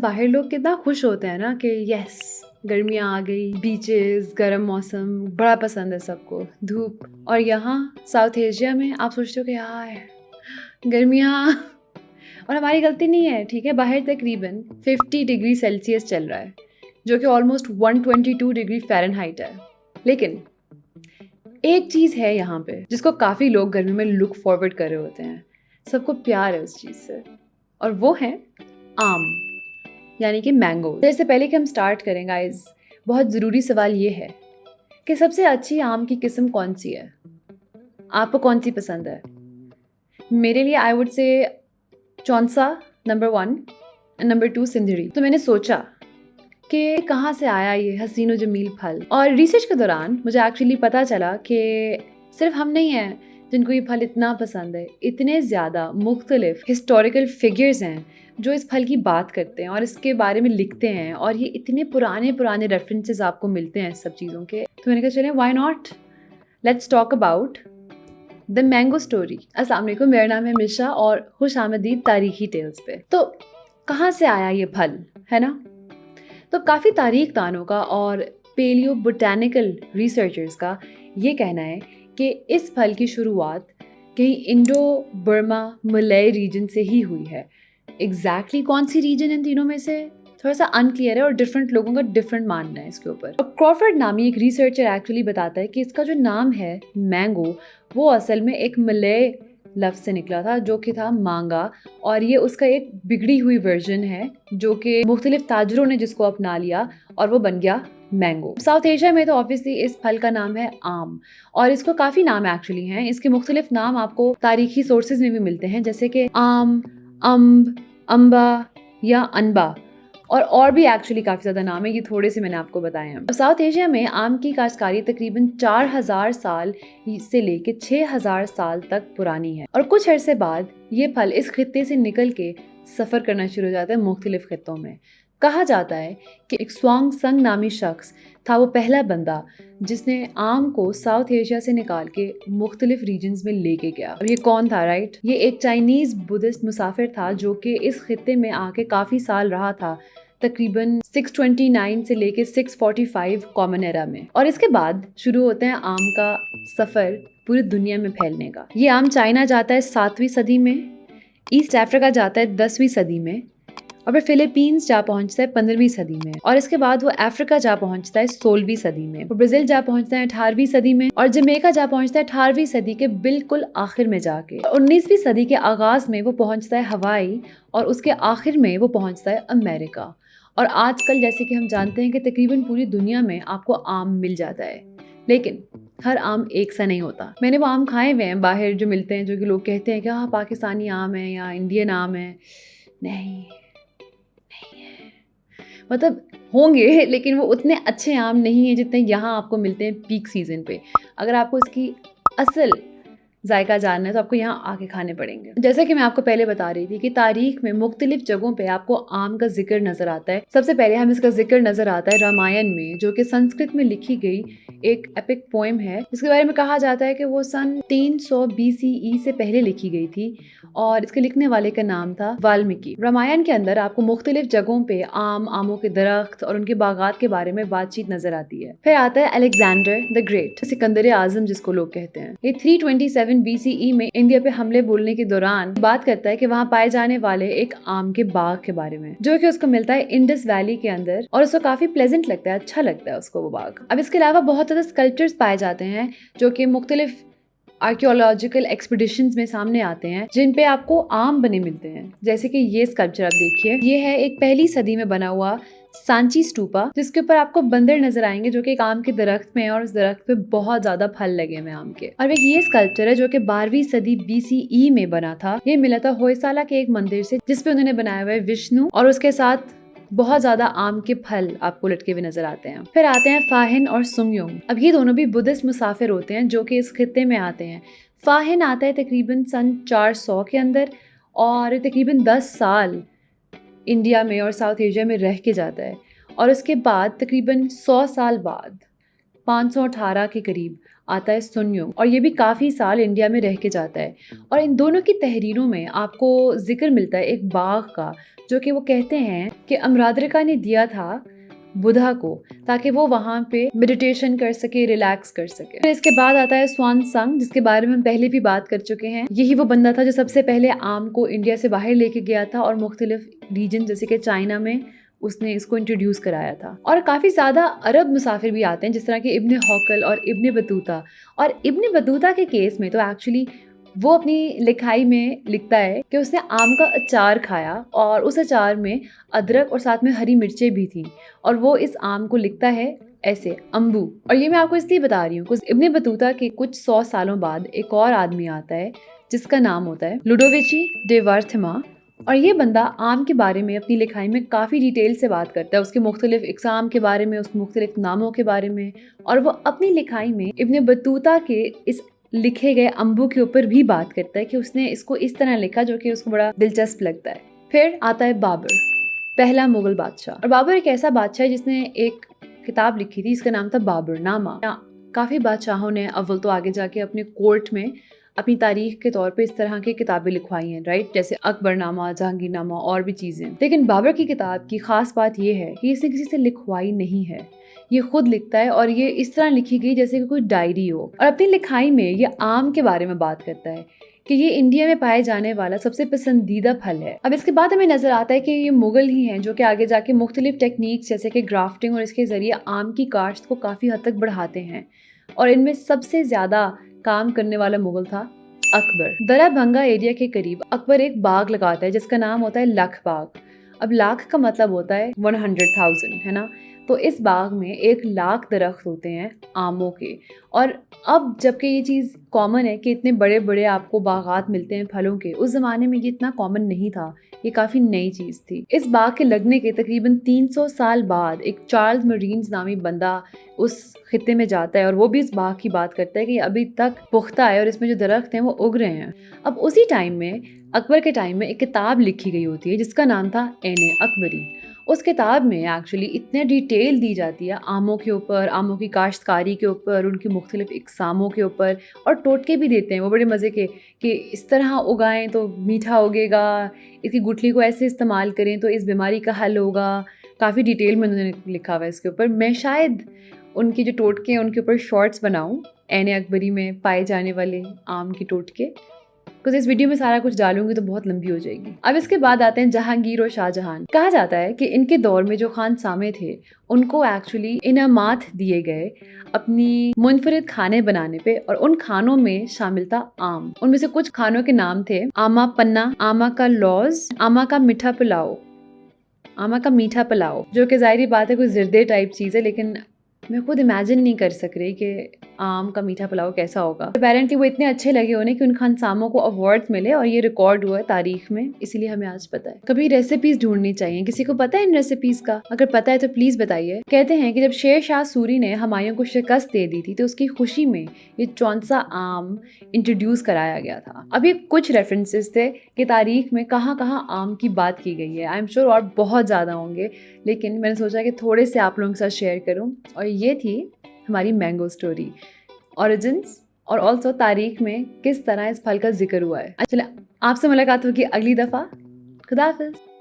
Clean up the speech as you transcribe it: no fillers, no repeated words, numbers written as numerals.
बाहर लोग कितना खुश होते हैं ना कि यस गर्मियाँ आ गई, बीचेस, गर्म मौसम बड़ा पसंद है सबको, धूप। और यहाँ साउथ एशिया में आप सोचते हो कि यार गर्मियाँ और हमारी गलती नहीं है, ठीक है। बाहर तकरीबन 50 डिग्री सेल्सियस चल रहा है, जो कि ऑलमोस्ट 122 डिग्री फ़ारेनहाइट है। लेकिन एक चीज़ है यहाँ पे जिसको काफ़ी लोग गर्मी में लुक फॉरवर्ड कर रहे होते हैं, सबको प्यार है उस चीज़ से, और वो है आम, यानी कि मैंगो। इससे पहले कि हम स्टार्ट करें गाइस, बहुत ज़रूरी सवाल ये है कि सबसे अच्छी आम की किस्म कौन सी है? आपको कौन सी पसंद है? मेरे लिए I would say Chaunsa number 1 and number 2 Sindhri. तो मैंने सोचा कि कहाँ से आया ये हसीन व जमील फल, और रिसर्च के दौरान मुझे एक्चुअली पता चला कि सिर्फ हम नहीं हैं जिनको ये फल इतना पसंद है। इतने ज़्यादा मुख्तलिफ हिस्टोरिकल फिगर्स हैं जो इस फल की बात करते हैं और इसके बारे में लिखते हैं, और ये इतने पुराने पुराने रेफरेंसेस आपको मिलते हैं इस सब चीज़ों के। तो मैंने कहा चलें why not, let's talk about the mango story. अस्सलाम वालेकुम, मेरा नाम है मिशा और खुश आमदीद तारीखी टेल्स पे। तो कहाँ से आया ये फल, है ना? तो काफ़ी तारीख दानों का और पेलियो बोटैनिकल रिसर्चर्स का ये कहना है कि इस फल की शुरुआत कहीं इंडो बर्मा मलय रीजन से ही हुई है। एग्जैक्टली कौन सी रीजन इन तीनों में से थोड़ा सा अनक्लियर है और डिफरेंट लोगों का डिफरेंट मानना है इसके ऊपर। और क्रॉफर्ड नामी एक रिसर्चर एक्चुअली बताता है कि इसका जो नाम है मैंगो, वो असल में एक मलय लफ्ज़ से निकला था जो कि था मांगा, और ये उसका एक बिगड़ी हुई वर्जन है जो कि मुख्तलिफ ताजरों ने जिसको अपना लिया और वो बन गया मैंगो। साउथ एशिया में तो ऑब्वियसली इस फल का नाम है आम, और इसको काफ़ी नाम एक्चुअली हैं। इसके मुख्तलिफ नाम आपको तारीखी सोर्सेज में भी मिलते हैं, जैसे कि आम, अम्ब, अम्बा या अनबा, और भी एक्चुअली काफ़ी ज़्यादा नाम है, ये थोड़े से मैंने आपको बताए हैं। साउथ एशिया में आम की काश्तकारी तकरीबन 4000 साल से लेके 6000 साल तक पुरानी है, और कुछ अरसे बाद ये फल इस खित्ते से निकल के सफ़र करना शुरू हो जाता है मुख्तलिफ खित्तों में। कहा जाता है कि एक स्वांग संग नामी शख्स था वो पहला बंदा जिसने आम को साउथ एशिया से निकाल के मुख्तलिफ रीजन्स में लेके गया। अब ये कौन था, राइट? ये एक चाइनीज़ बुद्धिस्ट मुसाफिर था जो कि इस खित्ते में आके काफ़ी साल रहा था, तकरीबन 629 से लेके 645 कॉमन एरा में। और इसके बाद शुरू होता है आम का सफ़र पूरी दुनिया में फैलने का। ये आम चाइना जाता है 7वीं सदी में, ईस्ट अफ्रीका जाता है 10वीं सदी में, और फिर फिलीपींस जा पहुंचता है 15वीं सदी में, और इसके बाद वो अफ्रीका जा पहुंचता है 16वीं सदी में, ब्राज़ील जा पहुंचता है 18वीं सदी में, और जमैका जा पहुंचता है 18वीं सदी के बिल्कुल आखिर में जाके। 19वीं सदी के आगाज में वो पहुंचता है हवाई, और उसके आखिर में वो पहुंचता है अमेरिका। और आजकल जैसे कि हम जानते हैं कि तकरीबन पूरी दुनिया में आपको आम मिल जाता है, लेकिन हर आम एक सा नहीं होता। मैंने वो आम खाए हुए हैं बाहर जो मिलते हैं, जो कि लोग कहते हैं कि हाँ पाकिस्तानी आम है या इंडियन आम है। नहीं है, मतलब होंगे लेकिन वो उतने अच्छे आम नहीं है जितने यहाँ आपको मिलते हैं पीक सीजन पे। अगर आपको इसकी असल जायका जानना है तो आपको यहाँ आके खाने पड़ेंगे। जैसा कि मैं आपको पहले बता रही थी कि तारीख में मुख्तलिफ जगहों पे आपको आम का जिक्र नजर आता है। सबसे पहले हमें इसका जिक्र नजर आता है रामायण में, जो कि संस्कृत में लिखी गई एक एपिक पोएम है, जिसके बारे में कहा जाता है कि वो सन 300 BCE से पहले लिखी गई थी, और इसके लिखने वाले का नाम था वाल्मीकि। रामायण के अंदर आपको मुख्तलिफ जगहों पे आमों के दरख्त और उनके बागात के बारे में बातचीत नजर आती है। फिर आता है अलेक्जेंडर द ग्रेट, सिकंदर आजम जिसको लोग कहते हैं। ये 327 BCE में इंडिया पे हमले बोलने के दौरान बात करता है कि वहाँ पाए जाने वाले एक आम के बाग के बारे में, जो कि उसको मिलता है इंडस वैली के अंदर, और उसको काफी प्लेजेंट लगता है, अच्छा लगता है उसको वो बाग। अब इसके अलावा बहुत ज्यादा स्कल्पचर्स पाए जाते हैं जो कि मुख्तलिफ आर्कियोलॉजिकल एक्सपीडिशंस में सामने आते हैं, जिन पे आपको आम बने मिलते हैं। जैसे कि ये स्कल्पचर आप देखिए, ये है एक पहली सदी में बना हुआ सांची स्तूपा, जिसके ऊपर आपको बंदर नजर आएंगे जो कि एक आम के दरख्त में है, और उस दरख्त पे बहुत ज्यादा फल लगे हुए आम के। और एक ये स्कल्पचर है जो कि 12वीं सदी BCE में बना था। ये मिला था होयसाला के एक मंदिर से, जिसपे उन्होंने बनाया हुआ है विष्णु, और उसके साथ बहुत ज्यादा आम के फल आपको लटके हुए नजर आते हैं। फिर आते हैं फाहिन और सुंगयोंग। अब ये दोनों भी बुद्धिस्ट मुसाफिर होते हैं जो कि इस खित्ते में आते हैं। फाहिन आता है तकरीबन सन 400 के अंदर, और तकरीबन 10 साल इंडिया में और साउथ एशिया में रह के जाता है, और उसके बाद तकरीबन 100 साल बाद 518 के करीब आता है सुन्योंग, और ये भी काफ़ी साल इंडिया में रह के जाता है। और इन दोनों की तहरीरों में आपको जिक्र मिलता है एक बाघ का, जो कि वो कहते हैं कि अमराद्रिका ने दिया था बुधा को, ताकि वो वहाँ पे मेडिटेशन कर सके, रिलैक्स कर सके। फिर इसके बाद आता है स्वान संग, जिसके बारे में हम पहले भी बात कर चुके हैं। यही वो बंदा था जो सबसे पहले आम को इंडिया से बाहर लेके गया था और मुख्तलिफ रीजन जैसे कि चाइना में उसने इसको इंट्रोड्यूस कराया था। और काफ़ी ज़्यादा अरब मुसाफिर भी आते हैं, जिस तरह के इब्ने हौकल और इब्ने बतूता। और इब्ने बतूता के केस में तो एक्चुअली वो अपनी लिखाई में लिखता है कि उसने आम का अचार खाया और उस अचार में अदरक और साथ में हरी मिर्चें भी थी, और वो इस आम को लिखता है ऐसे अम्बू। और ये मैं आपको इसलिए बता रही हूँ कुछ इब्ने बतूता के कुछ 100 सालों बाद एक और आदमी आता है जिसका नाम होता है लुडोविची डे वार्थमा। और ये बंदा आम के बारे में अपनी लिखाई में काफ़ी डिटेल से बात करता है, उसके मुख्तलिफ इकसाम के बारे में, उसके मुख्तलिफ नामों के बारे में। और वो अपनी लिखाई में इब्ने बतूता के इस लिखे गए अम्बू के ऊपर भी बात करता है कि उसने इसको इस तरह लिखा जो कि उसको बड़ा दिलचस्प लगता है। फिर आता है बाबर, पहला मुगल बादशाह। और बाबर एक ऐसा बादशाह है जिसने एक किताब लिखी थी, इसका नाम था बाबरनामा। काफ़ी बादशाहों ने अव्वल तो आगे जाके अपने कोर्ट में अपनी तारीख के तौर पे इस तरह की किताबें लिखवाई हैं, राइट, जैसे अकबरनामा, जहांगीरनामा और भी चीज़ें। लेकिन बाबर की किताब की खास बात यह है कि इसने किसी से लिखवाई नहीं है, ये खुद लिखता है, और ये इस तरह लिखी गई जैसे कि कोई डायरी हो। और अपनी लिखाई में ये आम के बारे में बात करता है कि ये इंडिया में पाए जाने वाला सबसे पसंदीदा फल है। अब इसके बाद हमें नजर आता है कि ये मुगल ही हैं जो कि आगे जाके मुख्तलिफ टेक्निक्स जैसे कि ग्राफ्टिंग और इसके जरिए आम की काश्त को काफ़ी हद तक बढ़ाते हैं। और इनमें सबसे ज़्यादा काम करने वाला मुगल था अकबर। दराभंगा एरिया के करीब अकबर एक बाग लगाता है जिसका नाम होता है लख बाग। अब लाख का मतलब होता है 100,000, है ना। तो इस बाग में 1,00,000 दरख्त होते हैं आमों के। और अब जबकि ये चीज़ कॉमन है कि इतने बड़े बड़े आपको बागात मिलते हैं फलों के, उस ज़माने में ये इतना कॉमन नहीं था, ये काफ़ी नई चीज़ थी। इस बाग के लगने के तकरीबन 300 साल बाद एक चार्ल्स मरीन्स नामी बंदा उस खित्ते में जाता है और वो भी इस बाग की बात करता है कि अभी तक पुख्ता है और इसमें जो दरख्त हैं वो उग रहे हैं। अब उसी टाइम में अकबर के टाइम में एक किताब लिखी गई होती है जिसका नाम था ऐने अकबरी। उस किताब में एक्चुअली इतने डिटेल दी जाती है आमों के ऊपर, आमों की काश्तकारी के ऊपर, उनकी मुख्तलिफ इकसामों के ऊपर, और टोटके भी देते हैं वो बड़े मज़े के कि इस तरह उगाएं तो मीठा उगेगा, इसकी गुठली को ऐसे इस्तेमाल करें तो इस बीमारी का हल होगा। काफ़ी डिटेल में उन्होंने लिखा हुआ है इसके ऊपर। मैं शायद उनके जो टोटके हैं उनके ऊपर शॉर्ट्स बनाऊँ, ऐने अकबरी में पाए जाने वाले आम के टोटके, बिकॉज इस वीडियो में सारा कुछ डालूंगी तो बहुत लंबी हो जाएगी। अब इसके बाद आते हैं जहांगीर और शाहजहां। कहा जाता है कि इनके दौर में जो खान सामे थे उनको एक्चुअली इनामात दिए गए अपनी मुनफरिद खाने बनाने पे, और उन खानों में शामिल था आम। उनमें से कुछ खानों के नाम थे आमा पन्ना, आमा का लौज, आमा का मीठा पुलाव। आमा का मीठा पुलाव जो कि ज़ाहिर बात है कोई ज़िरदे टाइप चीज़ है, लेकिन मैं खुद इमेजिन नहीं कर सक रही कि आम का मीठा पुलाव कैसा होगा। अपेरेंटली वो इतने अच्छे लगे उन्हें कि उन खानसामों को अवार्ड मिले और ये रिकॉर्ड हुआ है तारीख में, इसीलिए हमें आज पता है। कभी रेसिपीज ढूंढनी चाहिए। किसी को पता है इन रेसिपीज का? अगर पता है तो प्लीज बताइए। कहते हैं कि जब शेर शाह सूरी ने हुमायूं को शिकस्त दे दी थी तो उसकी खुशी में ये चौंसा आम इंट्रोड्यूस कराया गया था। अब ये कुछ रेफरेंसेस थे कि तारीख में कहाँ कहाँ आम की बात की गई है। आई एम श्योर और बहुत ज़्यादा होंगे, लेकिन मैंने सोचा कि थोड़े से आप लोगों के साथ शेयर करूँ। और ये थी हमारी मैंगो स्टोरी, ओरिजिन्स और ऑल्सो तारीख में किस तरह इस फल का जिक्र हुआ है। चलिए आपसे मुलाकात होगी अगली दफ़ा। खुदा हाफिज़।